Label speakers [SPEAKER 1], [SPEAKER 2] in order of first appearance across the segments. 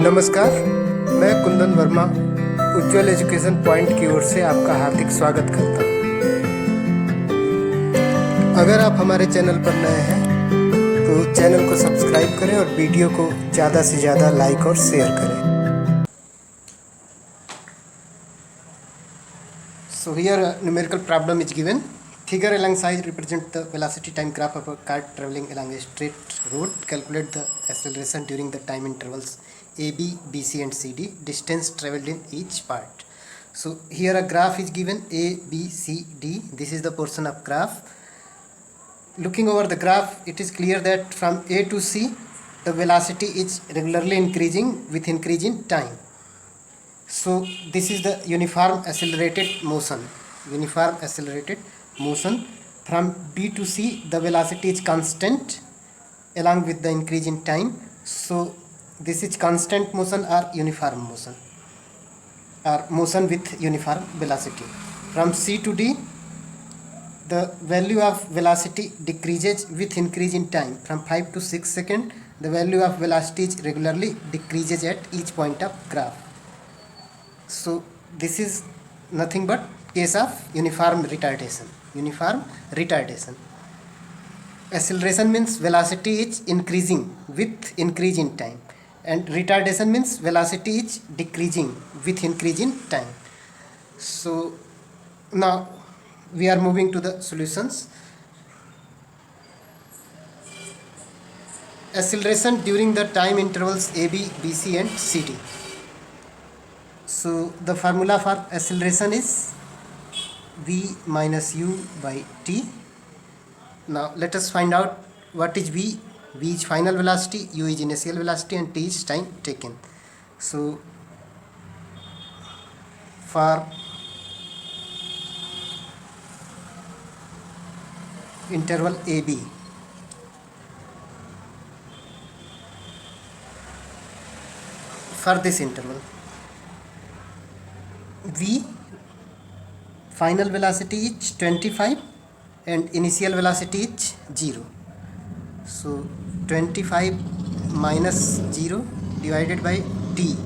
[SPEAKER 1] नमस्कार, मैं कुंदन वर्मा उज्ज्वल education point की ओर से आपका हार्दिक स्वागत करता हूँ। अगर आप हमारे चैनल पर नए हैं तो चैनल को सब्सक्राइब करें और वीडियो को ज़्यादा से ज़्यादा लाइक और शेयर करें। So here a numerical problem is given. Figure alongside represent the velocity time graph of a car traveling along a straight road. Calculate the acceleration during the time intervals AB, BC and CD. Distance traveled in each part. So here a graph is given A, B, C, D. This is the portion of graph. Looking over the graph, it is clear that from A to C, the velocity is regularly increasing with increase in time. So this is the uniform accelerated motion. Uniform accelerated motion. From B to C, the velocity is constant along with the increase in time. So this is constant motion or uniform motion, or motion with uniform velocity. From C to D, the value of velocity decreases with increase in time. From 5 to 6 seconds, the value of velocity is regularly decreases at each point of graph. So this is nothing but case of uniform retardation. Uniform retardation. Acceleration means velocity is increasing with increase in time, and retardation means velocity is decreasing with increase in time. So now we are moving to the solutions. Acceleration during the time intervals AB, BC and CD. So the formula for acceleration is v minus u by t. Now let us find out what is v. V is final velocity, u is initial velocity and t is time taken. So for interval AB, for this interval, v final velocity is 25 and initial velocity is 0. So 25 minus 0 divided by t.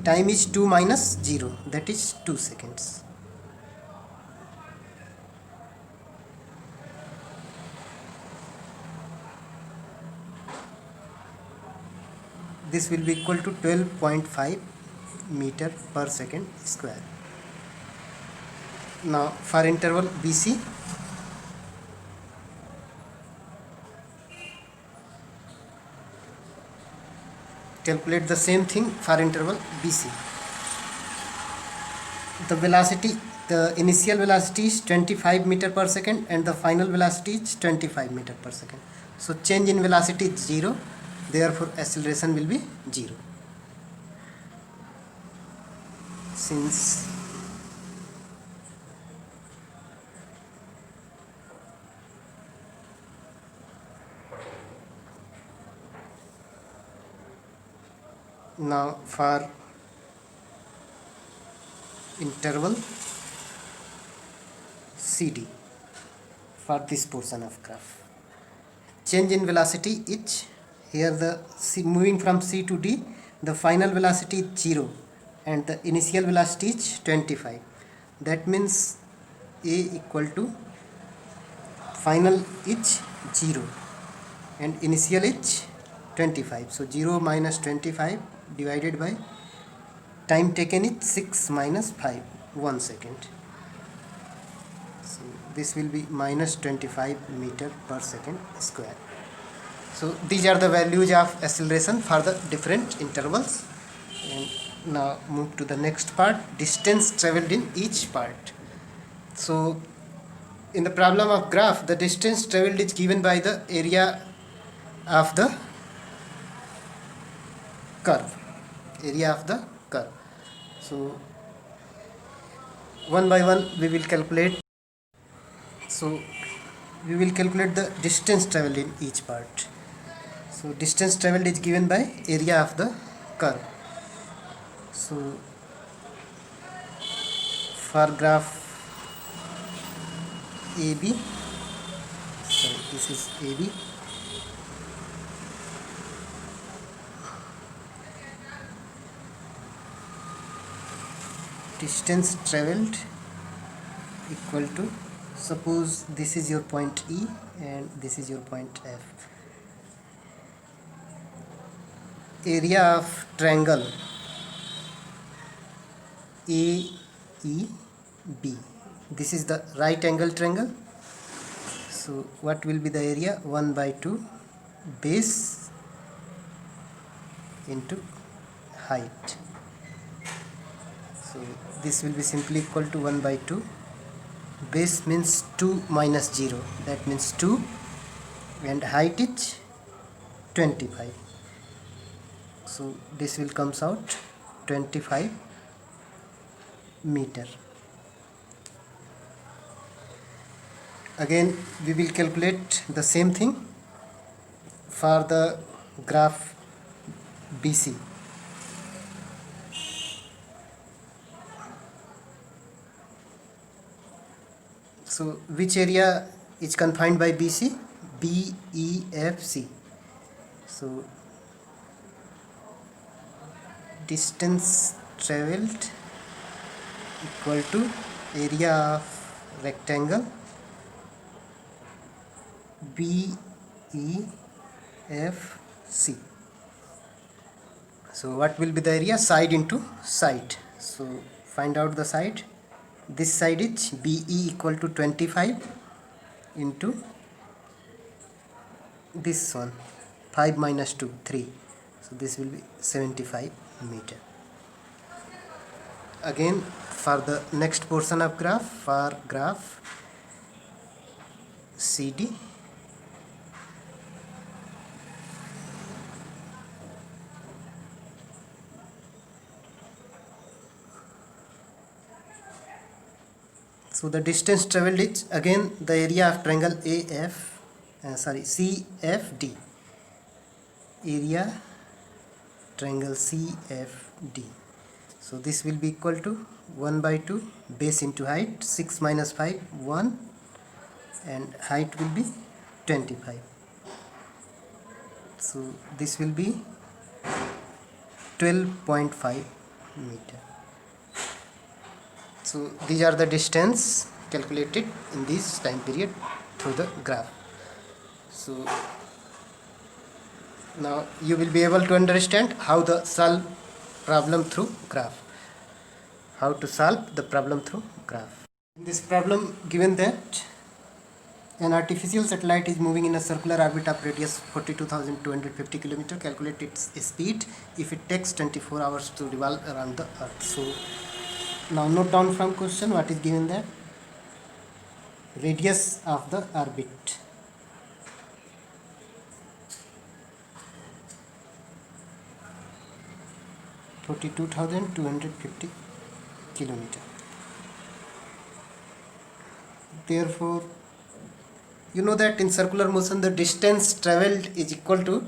[SPEAKER 1] Time is 2 minus 0, that is 2 seconds. This will be equal to 12.5 meter per second square. Now for interval BC, calculate the same thing for interval BC. The velocity, the initial velocity is 25 meter per second and the final velocity is 25 meter per second. So change in velocity is 0, therefore acceleration will be 0. Since now for interval CD, for this portion of graph, change in velocity is here the moving from C to D, the final velocity is 0 and the initial velocity is 25. That means A equal to final is 0 and initial is 25. So 0 minus 25 divided by time taken is 6 minus 5, 1 second. So this will be minus 25 meter per second square. So these are the values of acceleration for the different intervals. And now move to the next part, distance traveled in each part. So in the problem of graph, the distance traveled is given by the area of the curve. Area of the curve. So one by one we will calculate. So we will calculate the distance traveled in each part. So distance traveled is given by area of the curve. So for graph AB, sorry, this is AB. distance traveled equal to, suppose this is your point E and this is your point F. Area of triangle AEB. This is the right angle triangle. So what will be the area? 1 by 2 base into height. So this will be simply equal to 1 by 2. Base means 2 minus 0. That means 2. And height is 25. So this will comes out 25 meter. Again we will calculate the same thing for the graph BC. So which area is confined by BC? BEFC. So distance traveled equal to area of rectangle BEFC. So what will be the area? Side into side. So find out the side. This side is BE equal to 25 into this one, 5 minus 2, 3. So this will be 75 meter. Again for the next portion of graph, for graph CD, so the distance traveled is again the area of triangle CFD. Area triangle CFD. So this will be equal to 1 by 2 base into height, 6 minus 5, 1, and height will be 25. So this will be 12.5 meter. So these are the distance calculated in this time period through the graph. So now you will be able to understand how to solve problem through graph. How to solve the problem through graph. In this problem, given that an artificial satellite is moving in a circular orbit of radius 42,250 km, calculate its speed if it takes 24 hours to revolve around the earth. So now note down from question what is given there. Radius of the orbit. (42,250 kilometer). Therefore, you know that in circular motion the distance traveled is equal to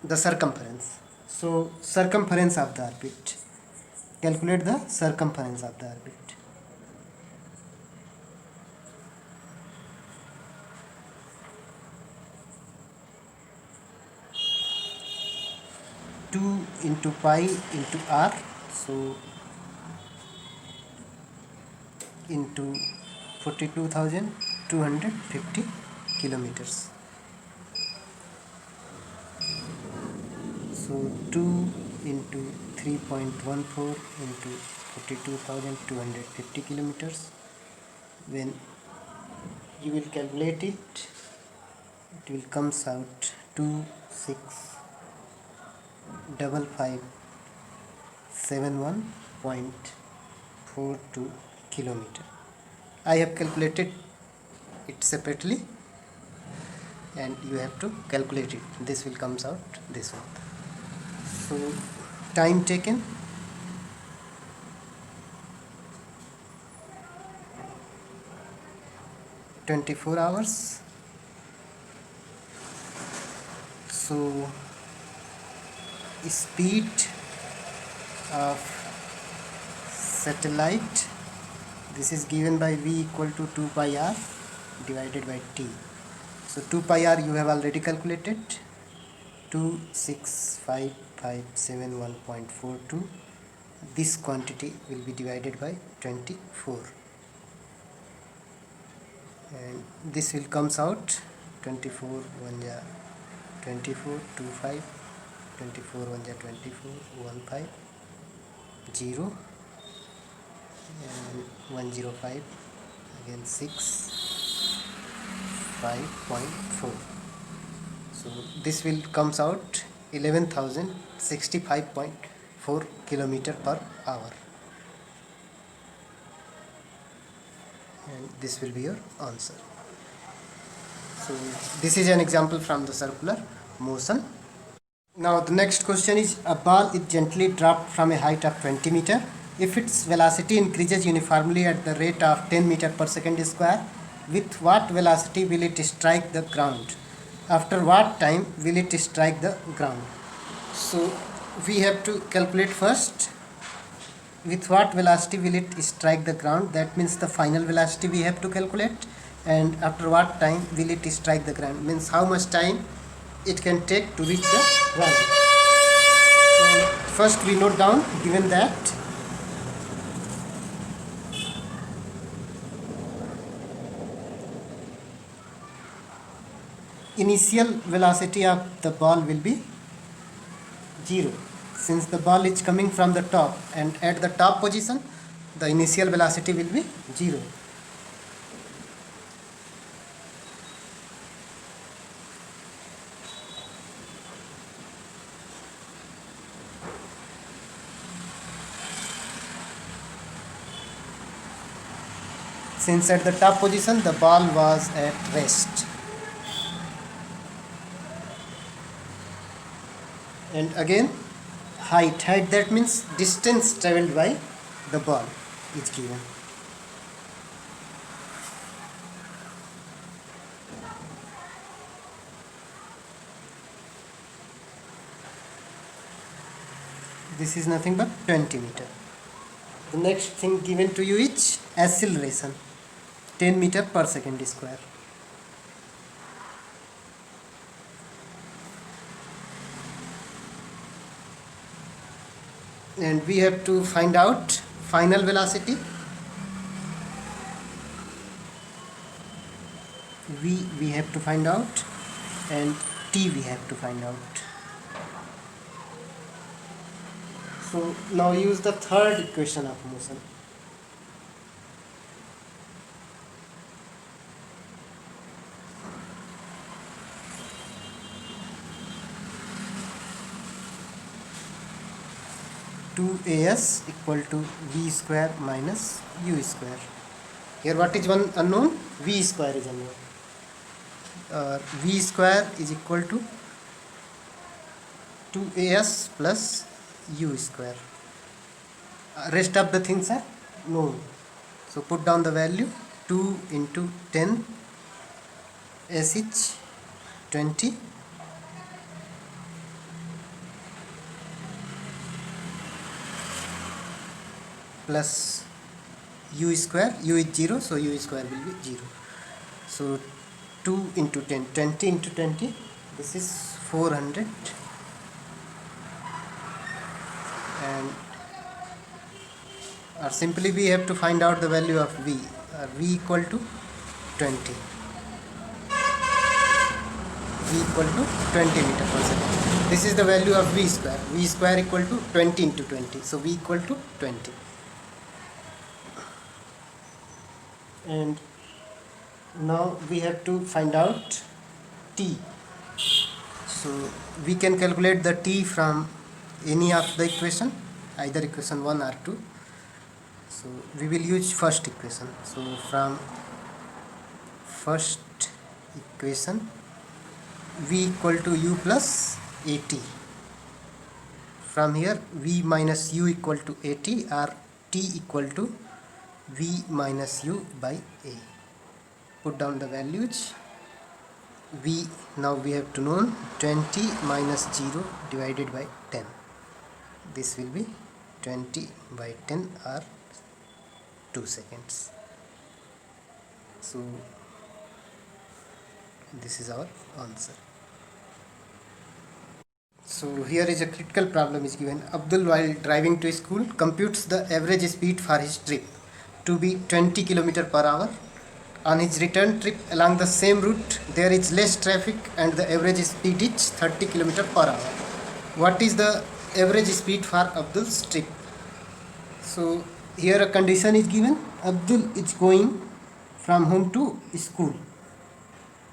[SPEAKER 1] the circumference. So circumference of the orbit. Calculate the circumference of the orbit. Two into pi into r, so into 42,250 kilometers. So 2 into 3.14 into 42,250 kilometers. When you will calculate it, it will comes out 265571.42 kilometer. I have calculated it separately and you have to calculate it. This will comes out this one. So time taken 24 hours. So speed of satellite, this is given by v equal to 2 pi r divided by t. So 2 pi r you have already calculated, 265,571.42 this quantity will be divided by 24, and this will comes out 24 1 ja 24 2 5, 24 1 ja 24 1 5 0 and 105, again 6 5.4. So this will comes out 11,065.4 kilometer per hour, and this will be your answer. So this is an example from the circular motion. Now the next question is, a ball is gently dropped from a height of 20 meter. If its velocity increases uniformly at the rate of 10 meter per second square, with what velocity will it strike the ground? After what time will it strike the ground? So we have to calculate first with what velocity will it strike the ground. That means the final velocity we have to calculate, and after what time will it strike the ground means how much time it can take to reach the ground. So first we note down, given that initial velocity of the ball will be 0, since the ball is coming from the top, and at the top position the initial velocity will be 0. Since at the top position the ball was at rest. And again height, that means distance traveled by the ball is given. This is nothing but 20 meter. The next thing given to you is acceleration, 10 meter per second square. And we have to find out final velocity. We have to find out, and t we have to find out. So now use the third equation of motion. Two as equal to v square minus u square. Here what is one unknown? V square is unknown. V square is equal to 2as plus u square. Rest of the things are known. So put down the value. 2 into 10 sh 20 plus u square. U is 0, so u square will be 0. So 2 into 10, 20 into 20, this is 400, and or simply we have to find out the value of v. V equal to 20. V equal to 20 meter per second. This is the value of v square. V square equal to 20 into 20. So v equal to 20. And now we have to find out t. So we can calculate the t from any of the equation, either equation 1 or 2. So we will use first equation. So from first equation, v equal to u plus at. From here v minus u equal to at, or t equal to v minus u by a. Put down the values. V, now we have to know 20 minus 0 divided by 10. This will be 20 by 10 or 2 seconds. So this is our answer. So here is a critical problem is given. Abdul, while driving to school, computes the average speed for his trip to be 20 km per hour. On his return trip along the same route, there is less traffic and the average speed is 30 km per hour. What is the average speed for Abdul's trip? So here a condition is given. Abdul is going from home to school.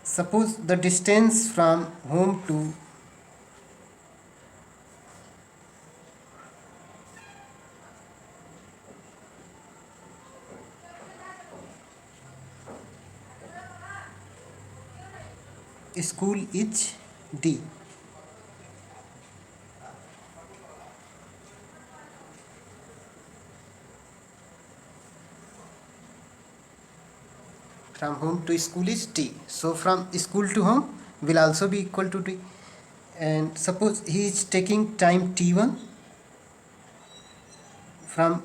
[SPEAKER 1] Suppose the distance from home to school is D. From home to school is T. So from school to home will also be equal to T. And suppose he is taking time T1 from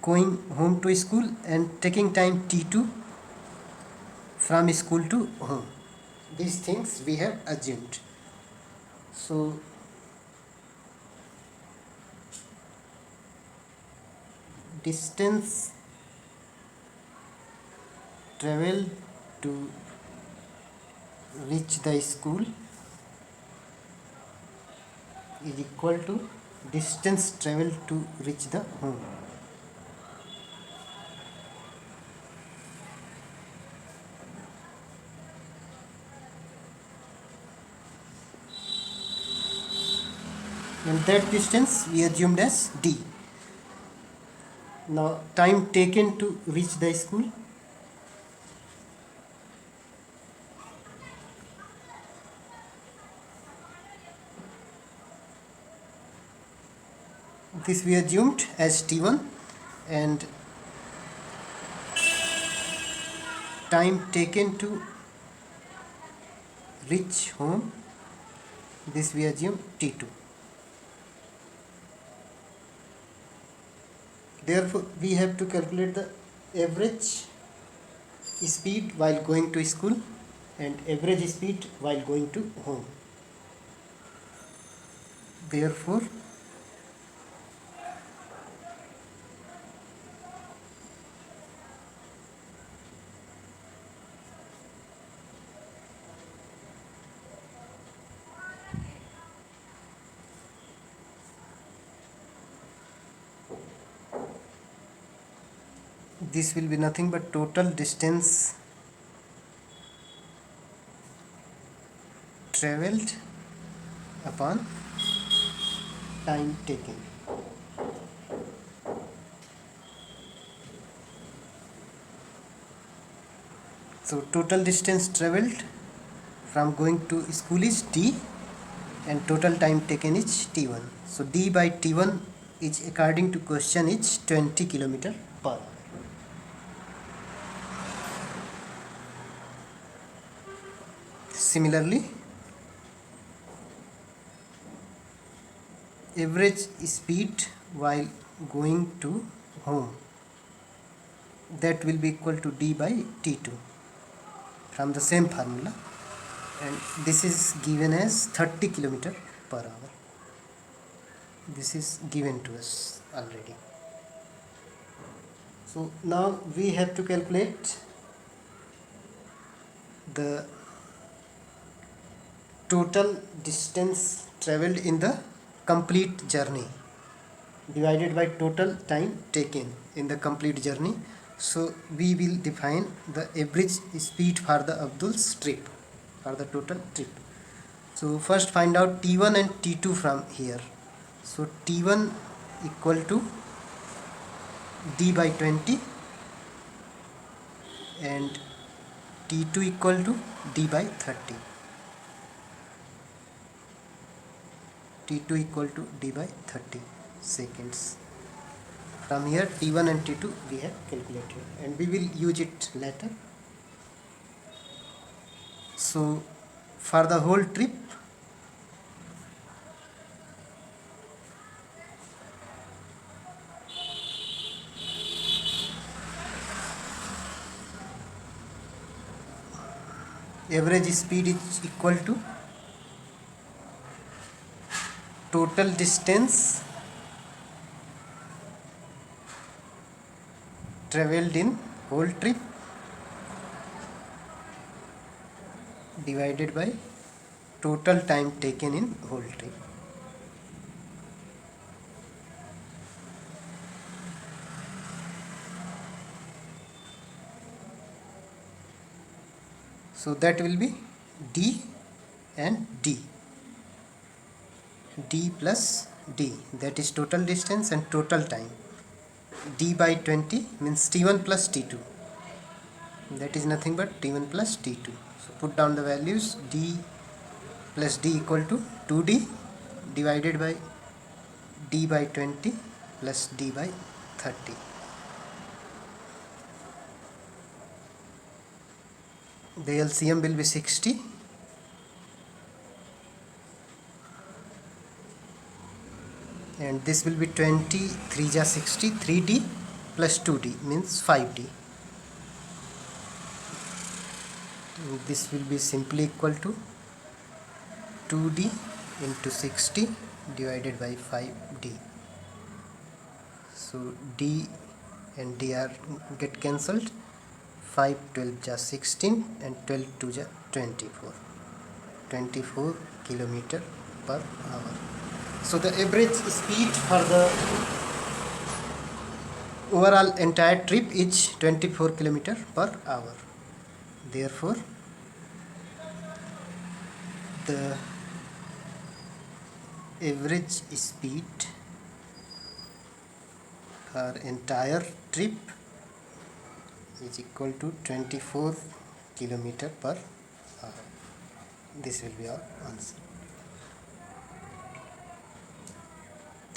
[SPEAKER 1] going home to school and taking time T2 from school to home. These things we have assumed. So distance travel to reach the school is equal to distance travel to reach the home. And that distance we assumed as D. Now time taken to reach the school, this we assumed as T1, and time taken to reach home, this we assume T2. Therefore we have to calculate the average speed while going to school and average speed while going to home. Therefore this will be nothing but total distance traveled upon time taken. So total distance traveled from going to school is D and total time taken is T1. So D by T1 is according to question is 20 km per hour. Similarly, average speed while going to home, that will be equal to D by T2 from the same formula, and this is given as 30 km per hour. This is given to us already. So now we have to calculate the total distance traveled in the complete journey divided by total time taken in the complete journey. So we will define the average speed for the Abdul's trip, for the total trip. So first find out T1 and T2 from here. So T1 equal to D by 20 and T2 equal to D by 30. T2 equal to D by 30 seconds. From here T1 and T2 we have calculated and we will use it later. So for the whole trip, average speed is equal to total distance traveled in whole trip divided by total time taken in whole trip. So that will be D and D. D plus D, that is total distance and total time. D by 20 means T1 plus T2. That is nothing but T1 plus T2. So put down the values. D plus D equal to 2D divided by D by 20 plus D by 30. The LCM will be 60. And this will be 20, 3 ja 60, 3D plus 2D means 5D. And this will be simply equal to 2D into 60 divided by 5D. So D and D are get cancelled. 5 12 ja 16 and 12 2 ja 24. 24 kilometer per hour. So the average speed for the overall entire trip is 24 kilometer per hour. Therefore, the average speed for entire trip is equal to 24 kilometer per hour. This will be our answer.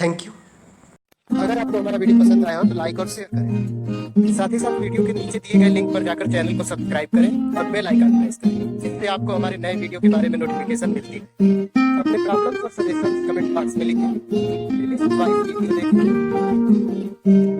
[SPEAKER 1] Thank you. अगर आपको हमारा video पसंद आया हो तो like और share करें। साथ ही साथ वीडियो के नीचे दिए गए लिंक पर जाकर चैनल को सब्सक्राइब करें और बेल आइकन प्रेस करें, जिससे आपको हमारे नए वीडियो के बारे में नोटिफिकेशन मिलती है। अपने प्रॉब्लम्स और सजेशंस कमेंट बॉक्स में लिखें। प्लीज वीडियो देखें।